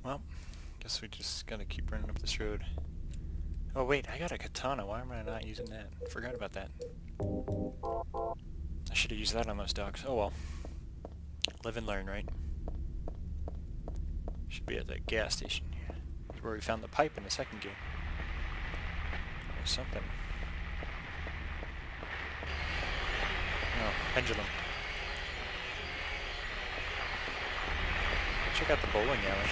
Well, guess we just gotta keep running up this road. Oh wait, I got a katana. Why am I not using that? Forgot about that. I should have used that on those dogs. Oh well. Live and learn, right? Should be at the gas station. Yeah. That's where we found the pipe in the second game. Or something. Oh, pendulum. Check out the bowling alley.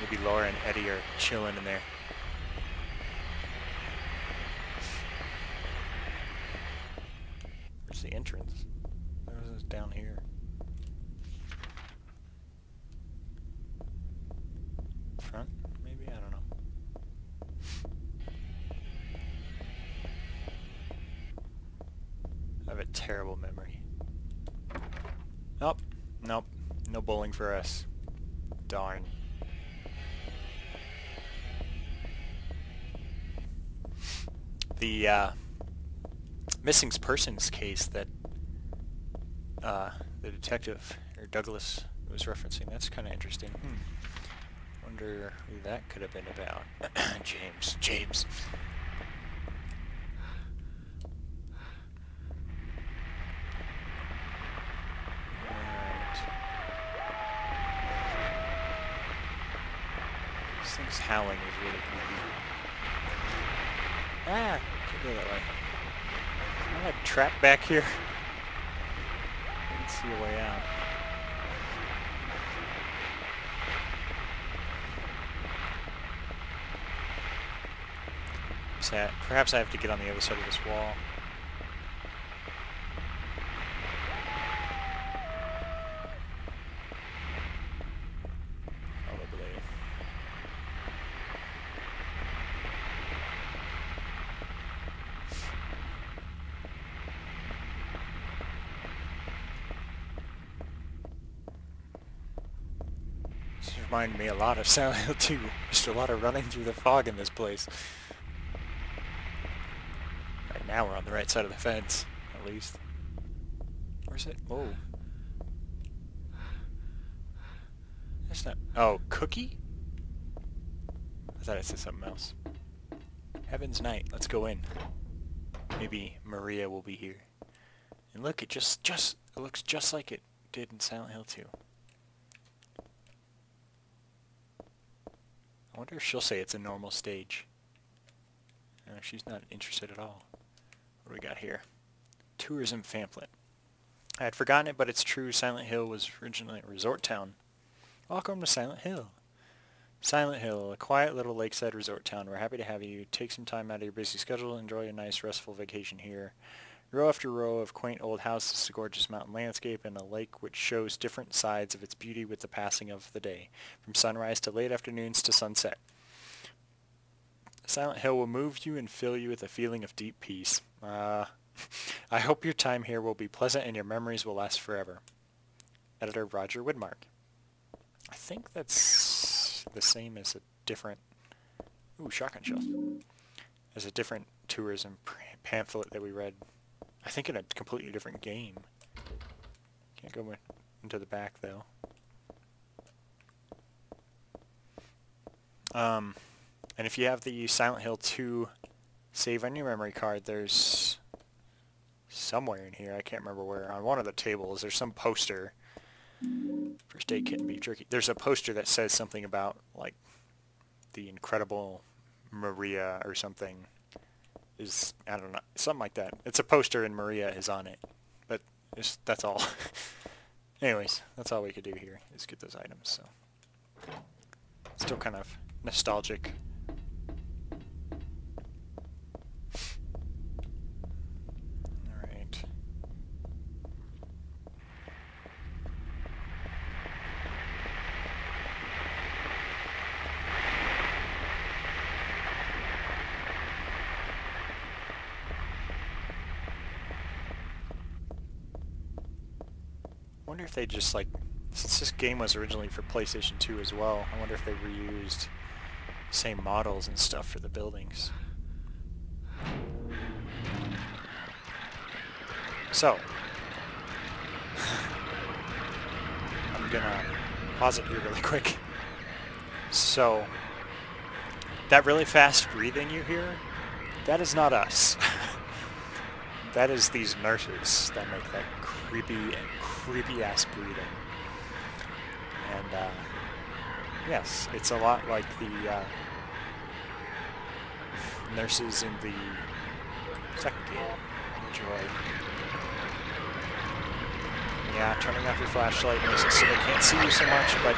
Maybe Laura and Eddie are chilling in there. Where's the entrance? This is down here. Front? Maybe? I don't know. I have a terrible memory. Nope. Nope. No bowling for us. Darn. The missing persons case that the detective, or Douglas, was referencing, that's kind of interesting. Wonder who that could have been about. James. Alright. This thing's howling is really creepy. Ah! Can't go that way. Am I like trapped back here? I didn't see a way out. Perhaps I have to get on the other side of this wall. Probably. This reminded me a lot of Silent Hill 2. Just a lot of running through the fog in this place. Right now we're on the right side of the fence, at least. Where's it? Oh. That's not... Oh, Cookie? I thought it said something else. Heaven's Night. Let's go in. Maybe Maria will be here. And look, it looks just like it did in Silent Hill 2. I wonder if she'll say it's a normal stage. No, she's not interested at all. What do we got here? Tourism pamphlet. I had forgotten it, but it's true. Silent Hill was originally a resort town. Welcome to Silent Hill. Silent Hill, a quiet little lakeside resort town. We're happy to have you. Take some time out of your busy schedule. Enjoy a nice, restful vacation here. Row after row of quaint old houses, a gorgeous mountain landscape, and a lake which shows different sides of its beauty with the passing of the day, from sunrise to late afternoons to sunset. Silent Hill will move you and fill you with a feeling of deep peace. I hope your time here will be pleasant and your memories will last forever. Editor Roger Widmark. I think that's the same as a different... Ooh, shotgun shells. As a different tourism pamphlet that we read. I think in a completely different game. Can't go into the back, though. And if you have the Silent Hill 2 save on your memory card, there's somewhere in here, I can't remember where, on one of the tables, there's some poster. First aid kit and beef jerky. There's a poster that says something about, like, the incredible Maria or something. Is, I don't know, something like that. It's a poster and Maria is on it. But that's all. Anyways, that's all we could do here, is get those items, so. Still kind of nostalgic. Alright. I wonder if they just, like, since this game was originally for PlayStation 2 as well, I wonder if they reused the same models and stuff for the buildings. So, I'm gonna pause it here really quick. So, that really fast breathing you hear, that is not us. That is these nurses that make that creepy ass breathing. And, yes, it's a lot like the nurses in the second game. Enjoy. Yeah, turning off your flashlight makes it so they can't see you so much, but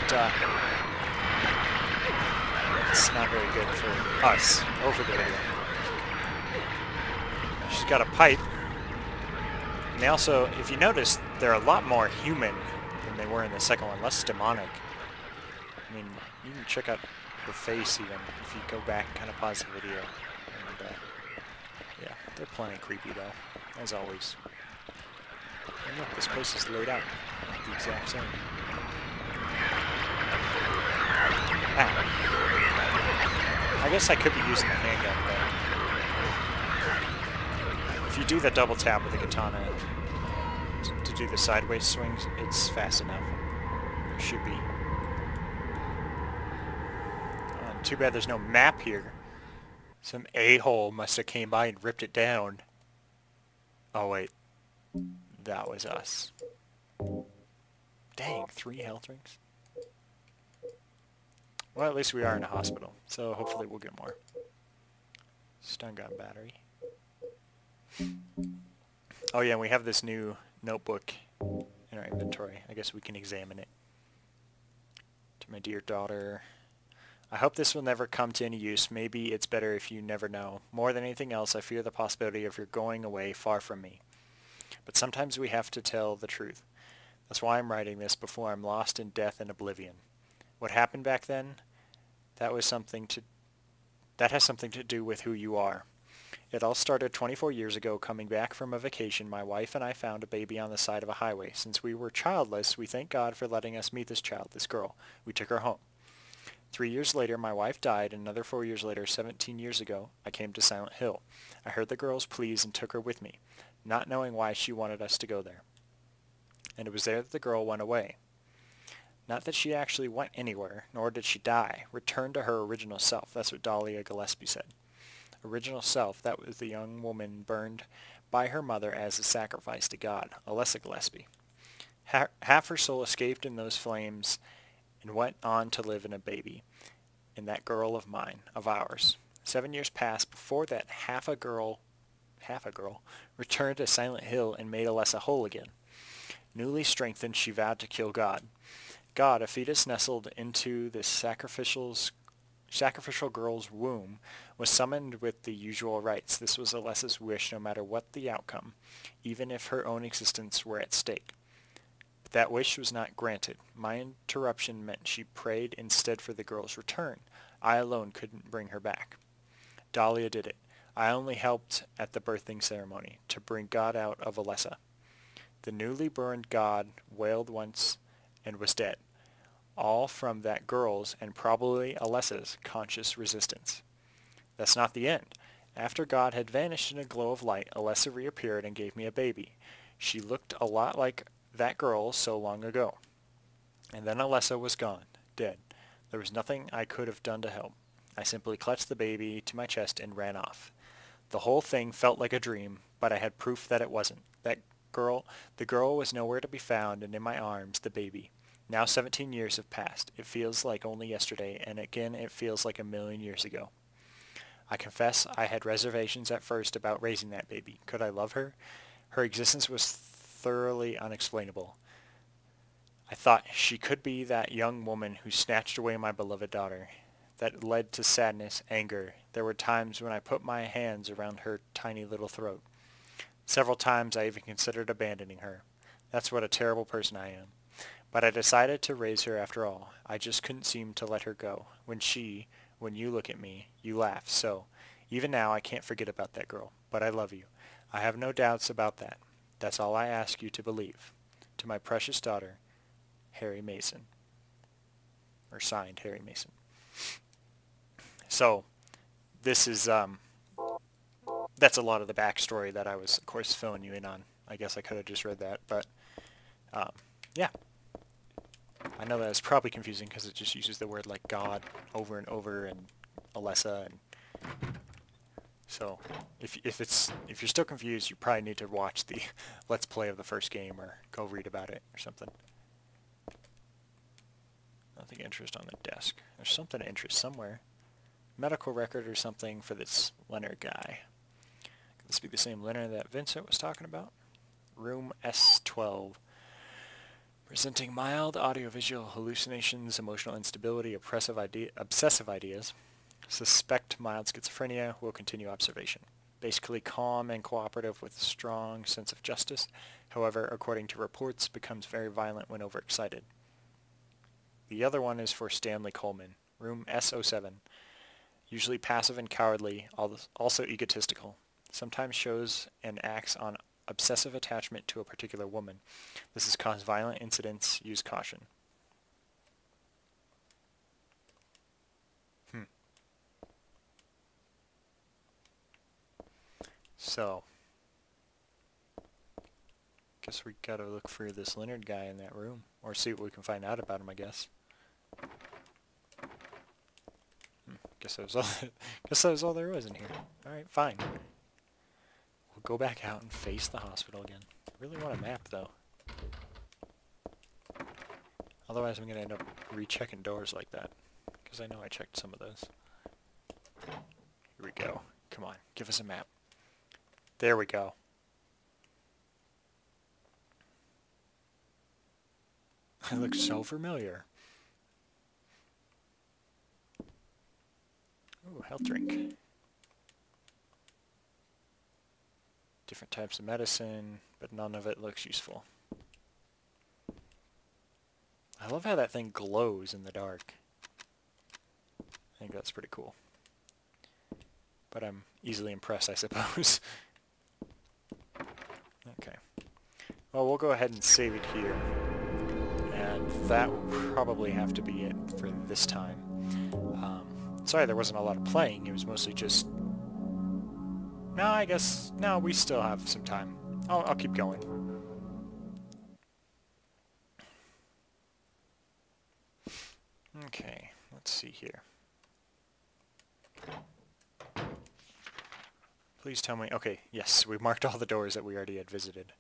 it's not very good for us over the video. She's got a pipe. And they also, if you notice, they're a lot more human than they were in the second one, less demonic. I mean, you can check out her face even if you go back and kind of pause the video. And, yeah, they're plenty creepy though, as always. And look, this place is laid out like the exact same. Ah. I guess I could be using the handgun, but if you do the double tap with the katana to do the sideways swings, it's fast enough. It should be. Too bad there's no map here. Some a-hole must have came by and ripped it down. Oh wait. That was us. Dang, 3 health rings? Well, at least we are in a hospital, so hopefully we'll get more. Stun gun battery. Oh yeah, and we have this new notebook in our inventory. I guess we can examine it. To my dear daughter. I hope this will never come to any use. Maybe it's better if you never know. More than anything else, I fear the possibility of your going away far from me. But sometimes we have to tell the truth. That's why I'm writing this before I'm lost in death and oblivion. What happened back then, that has something to do with who you are. It all started 24 years ago. Coming back from a vacation, my wife and I found a baby on the side of a highway. Since we were childless, we thank God for letting us meet this child, this girl. We took her home. 3 years later, my wife died, and another 4 years later, 17 years ago, I came to Silent Hill. I heard the girl's pleas and took her with me, not knowing why she wanted us to go there. And it was there that the girl went away. Not that she actually went anywhere, nor did she die. Returned to her original self. That's what Dahlia Gillespie said. Original self, that was the young woman burned by her mother as a sacrifice to God, Alessa Gillespie. Half her soul escaped in those flames and went on to live in a baby, in that girl of mine, of ours. 7 years passed. Before that, half a girl, returned to Silent Hill and made Alessa whole again. Newly strengthened, she vowed to kill God. God, a fetus nestled into this sacrificial girl's womb, was summoned with the usual rites. This was Alessa's wish, no matter what the outcome, even if her own existence were at stake. That wish was not granted. My interruption meant she prayed instead for the girl's return. I alone couldn't bring her back. Dahlia did it. I only helped at the birthing ceremony, to bring God out of Alessa. The newly burned God wailed once and was dead. All from that girl's, and probably Alessa's, conscious resistance. That's not the end. After God had vanished in a glow of light, Alessa reappeared and gave me a baby. She looked a lot like that girl so long ago. And then Alessa was gone, dead. There was nothing I could have done to help. I simply clutched the baby to my chest and ran off. The whole thing felt like a dream, but I had proof that it wasn't. The girl was nowhere to be found, and in my arms, the baby. Now 17 years have passed. It feels like only yesterday, and again it feels like 1,000,000 years ago. I confess I had reservations at first about raising that baby. Could I love her? Her existence was thoroughly unexplainable. I thought she could be that young woman who snatched away my beloved daughter. That led to sadness, anger. There were times when I put my hands around her tiny little throat. Several times I even considered abandoning her. That's what a terrible person I am. But I decided to raise her after all. I just couldn't seem to let her go. When you look at me, you laugh. So, even now I can't forget about that girl. But I love you. I have no doubts about that. That's all I ask you to believe. To my precious daughter, Harry Mason. Or signed, Harry Mason. So, this is, that's a lot of the backstory that I was, of course, filling you in on. I guess I could have just read that, but, yeah. I know that it's probably confusing because it just uses the word like God over and over and Alessa, and so if you're still confused, you probably need to watch the Let's Play of the first game or go read about it or something. Nothing of interest on the desk. There's something of interest somewhere. Medical record or something for this Leonard guy. Could this be the same Leonard that Vincent was talking about? Room S12. Presenting mild audiovisual hallucinations, emotional instability, obsessive ideas. Suspect mild schizophrenia. Will continue observation. Basically calm and cooperative with a strong sense of justice. However, according to reports, becomes very violent when overexcited. The other one is for Stanley Coleman. Room S07. Usually passive and cowardly, also egotistical. Sometimes shows and acts on obsessive attachment to a particular woman. This has caused violent incidents. Use caution. So, guess we gotta look for this Leonard guy in that room, or see what we can find out about him, I guess. Guess that was all. Guess that was all there was in here. All right, fine. We'll go back out and face the hospital again. I really want a map, though. Otherwise, I'm gonna end up rechecking doors like that, because I know I checked some of those. Here we go. Come on, give us a map. There we go. It looks so familiar. Ooh, health drink. Different types of medicine, but none of it looks useful. I love how that thing glows in the dark. I think that's pretty cool. But I'm easily impressed, I suppose. Okay. Well, we'll go ahead and save it here. And that will probably have to be it for this time. Sorry there wasn't a lot of playing. It was mostly just... No, I guess... No, we still have some time. I'll keep going. Okay, let's see here. Please tell me... Okay, yes, we marked all the doors that we already had visited.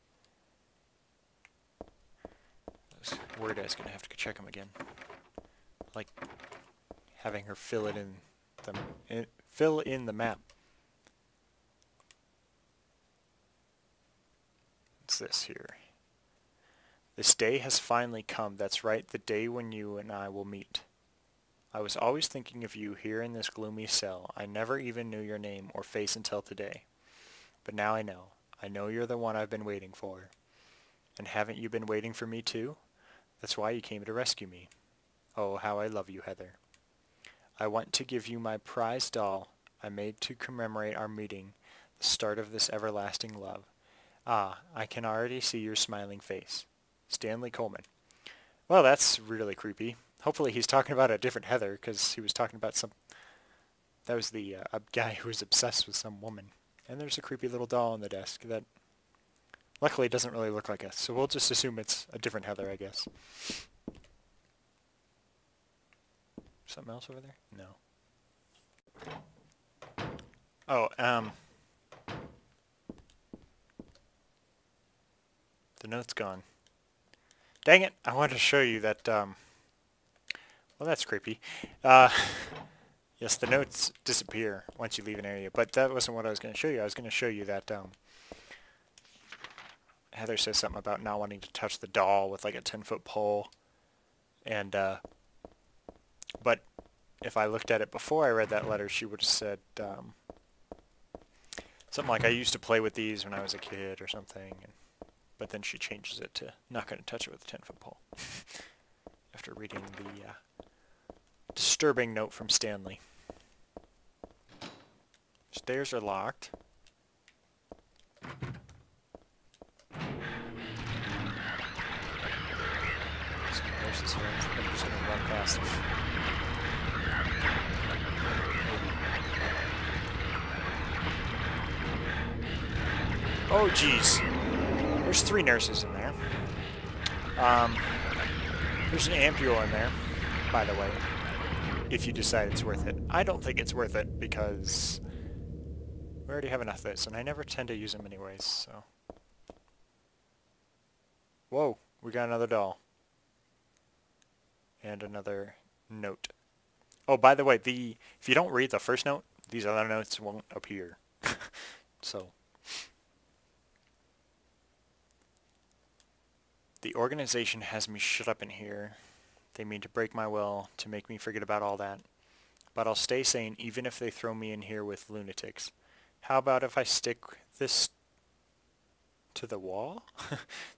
I was worried I was going to have to check them again. Like having her fill in the map. What's this here? This day has finally come. That's right, the day when you and I will meet. I was always thinking of you here in this gloomy cell. I never even knew your name or face until today. But now I know. I know you're the one I've been waiting for. And haven't you been waiting for me too? That's why you came to rescue me. Oh, how I love you, Heather. I want to give you my prized doll I made to commemorate our meeting, the start of this everlasting love. Ah, I can already see your smiling face. Stanley Coleman. Well, that's really creepy. Hopefully he's talking about a different Heather, because he was talking about some... That was the a guy who was obsessed with some woman. And there's a creepy little doll on the desk that luckily doesn't really look like us, so we'll just assume it's a different Heather, I guess. Something else over there? No. Oh, the note's gone. Dang it! I wanted to show you that, well, that's creepy. Yes, the notes disappear once you leave an area, but that wasn't what I was going to show you. I was going to show you that, Heather says something about not wanting to touch the doll with, like, a 10-foot pole. And, but if I looked at it before I read that letter, she would have said, something like, I used to play with these when I was a kid or something. But then she changes it to, not going to touch it with a 10-foot pole. After reading the disturbing note from Stanley. Stairs are locked. Some nurses here. I'm just going to run past them. Oh, jeez. There's 3 nurses in there. There's an ampule in there, by the way, if you decide it's worth it. I don't think it's worth it because we already have enough of this, and I never tend to use them anyways, so. Whoa, we got another doll. And another note. Oh, by the way, if you don't read the first note, these other notes won't appear. So. The organization has me shut up in here. They mean to break my will, to make me forget about all that. But I'll stay sane even if they throw me in here with lunatics. How about if I stick this to the wall?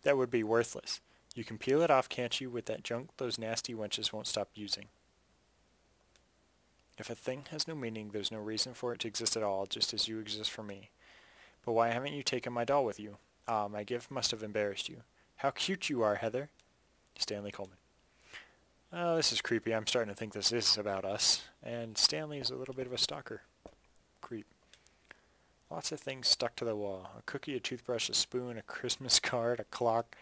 That would be worthless. You can peel it off, can't you, with that junk those nasty wenches won't stop using. If a thing has no meaning, there's no reason for it to exist at all, just as you exist for me. But why haven't you taken my doll with you? Ah, my gift must have embarrassed you. How cute you are, Heather. Stanley Coleman. Oh, this is creepy. I'm starting to think this is about us. And Stanley is a little bit of a stalker. Creep. Lots of things stuck to the wall. A cookie, a toothbrush, a spoon, a Christmas card, a clock.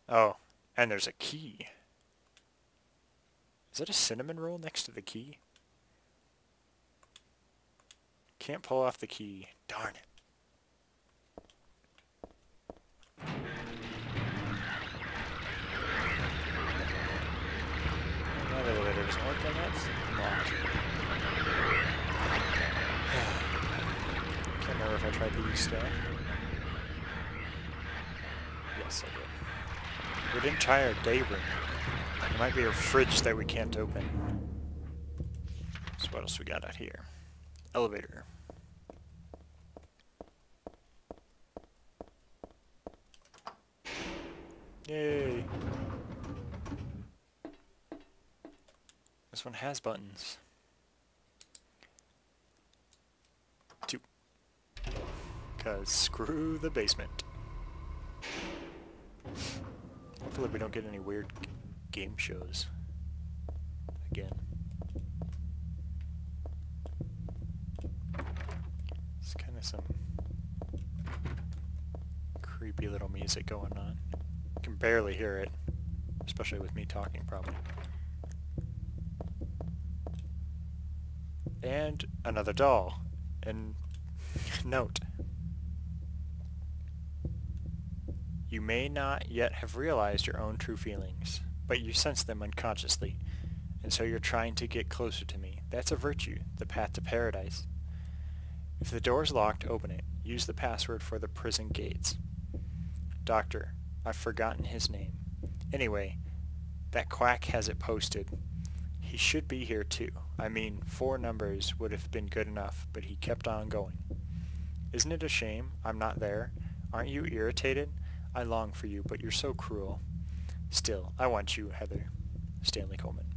Oh, and there's a key. Is that a cinnamon roll next to the key? Can't pull off the key. Darn it. That elevator doesn't work on that. Locked. Can't remember if I tried to use stay. Yes, I did. We didn't try our day room. There might be a fridge that we can't open. So what else we got out here? Elevator. Yay! This one has buttons. 2. 'Cause screw the basement. Hopefully we don't get any weird game shows. Again. It's kind of some creepy little music going on. You can barely hear it, especially with me talking probably. And another doll. And note. You may not yet have realized your own true feelings, but you sense them unconsciously, and so you're trying to get closer to me. That's a virtue, the path to paradise. If the door's locked, open it. Use the password for the prison gates. Doctor, I've forgotten his name. Anyway, that quack has it posted. He should be here too. I mean, 4 numbers would have been good enough, but he kept on going. Isn't it a shame I'm not there? Aren't you irritated? I long for you, but you're so cruel. Still, I want you, Heather. Stanley Coleman.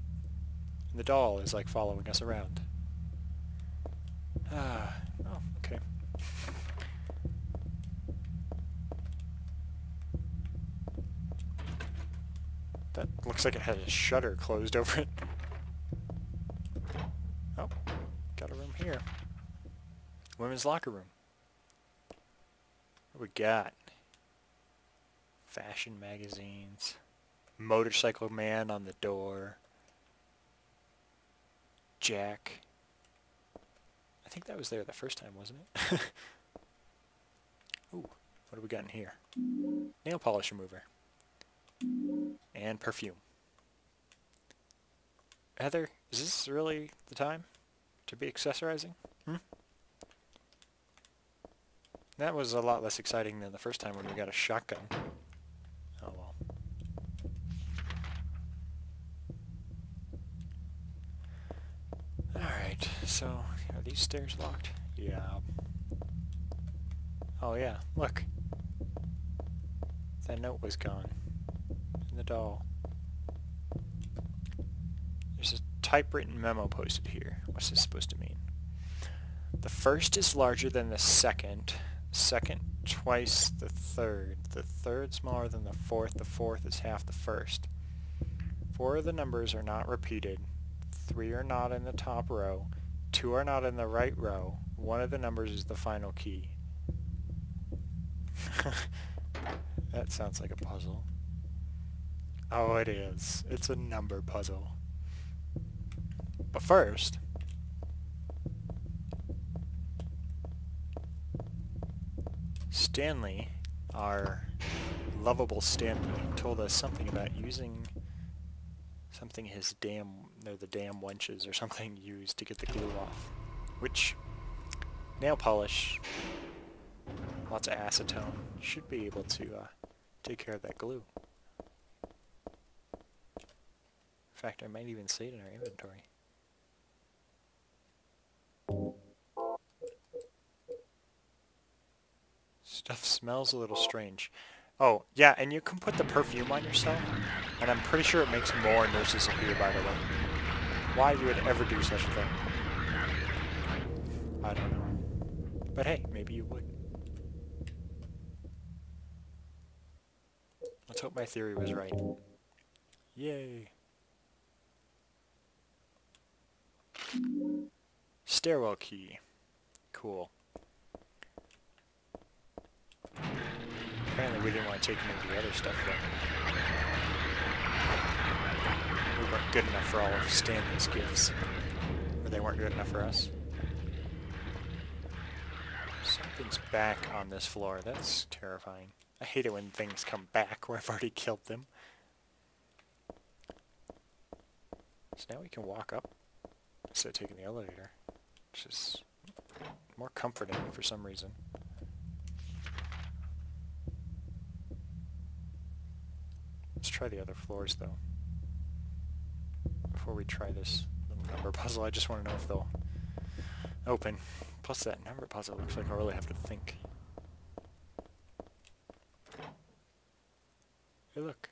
And the doll is like following us around. Oh, okay. That looks like it has a shutter closed over it. Oh, got a room here. Women's locker room. What we got? Fashion magazines. Motorcycle man on the door. Jack. I think that was there the first time, wasn't it? Ooh, what do we got in here? Nail polish remover. And perfume. Heather, is this really the time to be accessorizing? That was a lot less exciting than the first time when we got a shotgun. Oh well. Alright, so are these stairs locked? Yeah. Oh yeah, look. That note was gone. And the doll. There's a typewritten memo posted here. What's this supposed to mean? The first is larger than the second. Second twice the third. The third smaller than the fourth is half the first. 4 of the numbers are not repeated. 3 are not in the top row. 2 are not in the right row. 1 of the numbers is the final key. That sounds like a puzzle. Oh, it is. It's a number puzzle. But first, Stanley, our lovable Stanley, told us something about using something the damn wenches or something used to get the glue off. Which, nail polish, lots of acetone, should be able to take care of that glue. In fact, I might even see it in our inventory. Stuff smells a little strange. Oh, yeah, and you can put the perfume on yourself, and I'm pretty sure it makes more nurses appear, by the way. Why you would ever do such a thing, I don't know. But hey, maybe you would. Let's hope my theory was right. Yay. Stairwell key. Cool. Apparently we didn't want to take any of the other stuff though. We weren't good enough for all of Stanley's gifts. Or they weren't good enough for us. Something's back on this floor. That's terrifying. I hate it when things come back where I've already killed them. So now we can walk up instead of taking the elevator, which is more comforting for some reason. Let's try the other floors though. Before we try this little number puzzle, I just want to know if they'll open. Plus that number puzzle looks like I really have to think. Hey look.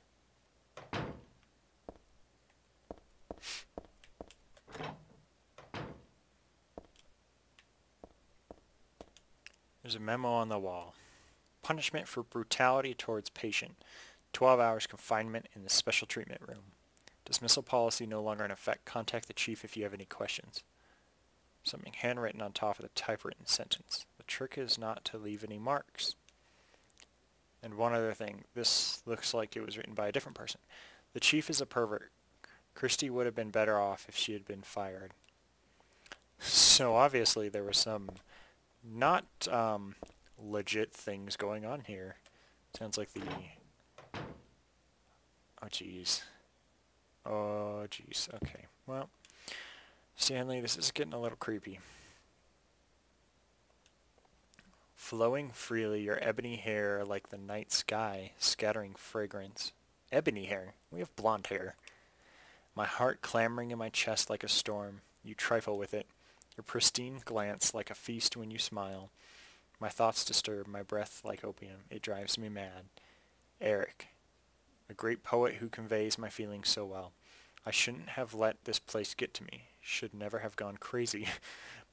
There's a memo on the wall. Punishment for brutality towards patient. 12 hours confinement in the special treatment room. Dismissal policy no longer in effect. Contact the chief if you have any questions. Something handwritten on top of the typewritten sentence. The trick is not to leave any marks. And one other thing. This looks like it was written by a different person. The chief is a pervert. Christy would have been better off if she had been fired. So obviously there was some not legit things going on here. Sounds like the... Oh jeez. Oh jeez. Okay. Well, Stanley, this is getting a little creepy. Flowing freely, your ebony hair like the night sky, scattering fragrance. Ebony hair? We have blonde hair. My heart clamoring in my chest like a storm. You trifle with it. Your pristine glance like a feast when you smile. My thoughts disturb, my breath like opium. It drives me mad. Eric. A great poet who conveys my feelings so well. I shouldn't have let this place get to me. Should never have gone crazy.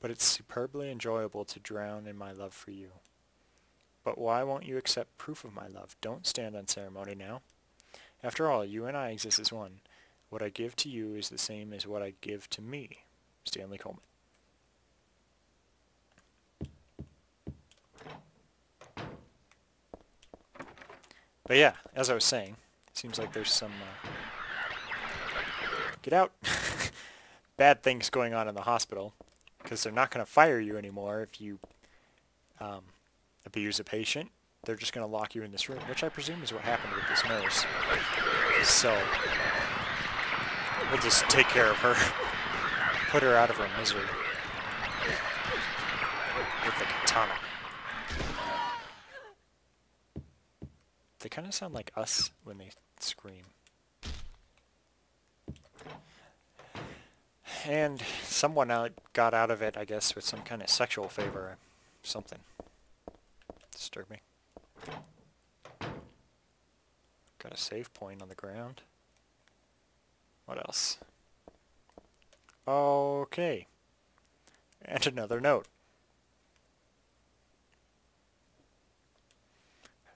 But it's superbly enjoyable to drown in my love for you. But why won't you accept proof of my love? Don't stand on ceremony now. After all, you and I exist as one. What I give to you is the same as what I give to me. Stanley Coleman. But yeah, as I was saying, it seems like there's some... Get out! Bad things going on in the hospital. Because they're not going to fire you anymore if you abuse a patient. They're just going to lock you in this room, which I presume is what happened with this nurse. So, we'll just take care of her. Put her out of her misery. With the katana. They kind of sound like us when they scream. And someone got out of it, I guess, with some kind of sexual favor or something. Disturbing. Got a save point on the ground. What else? Okay. And another note.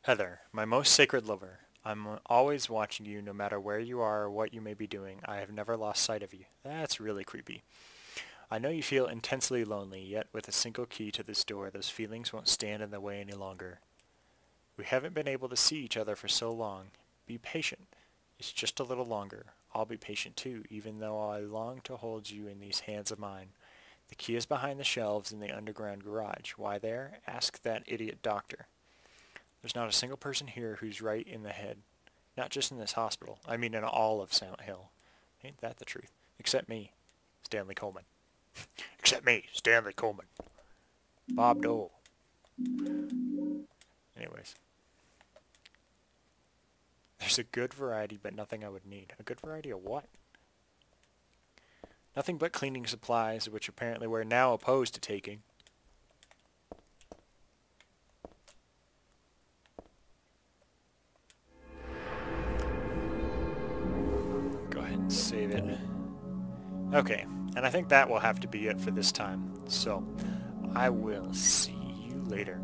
Heather, my most sacred lover, I'm always watching you no matter where you are or what you may be doing. I have never lost sight of you. That's really creepy. I know you feel intensely lonely, yet with a single key to this door, those feelings won't stand in the way any longer. We haven't been able to see each other for so long. Be patient. It's just a little longer. I'll be patient too, even though I long to hold you in these hands of mine. The key is behind the shelves in the underground garage. Why there? Ask that idiot doctor. There's not a single person here who's right in the head. Not just in this hospital. I mean in all of Silent Hill. Ain't that the truth? Except me, Stanley Coleman. Except me, Stanley Coleman. Bob Dole. Anyways. There's a good variety, but nothing I would need. A good variety of what? Nothing but cleaning supplies, which apparently we're now opposed to taking. Go ahead and save it. Okay, and I think that will have to be it for this time. So, I will see you later.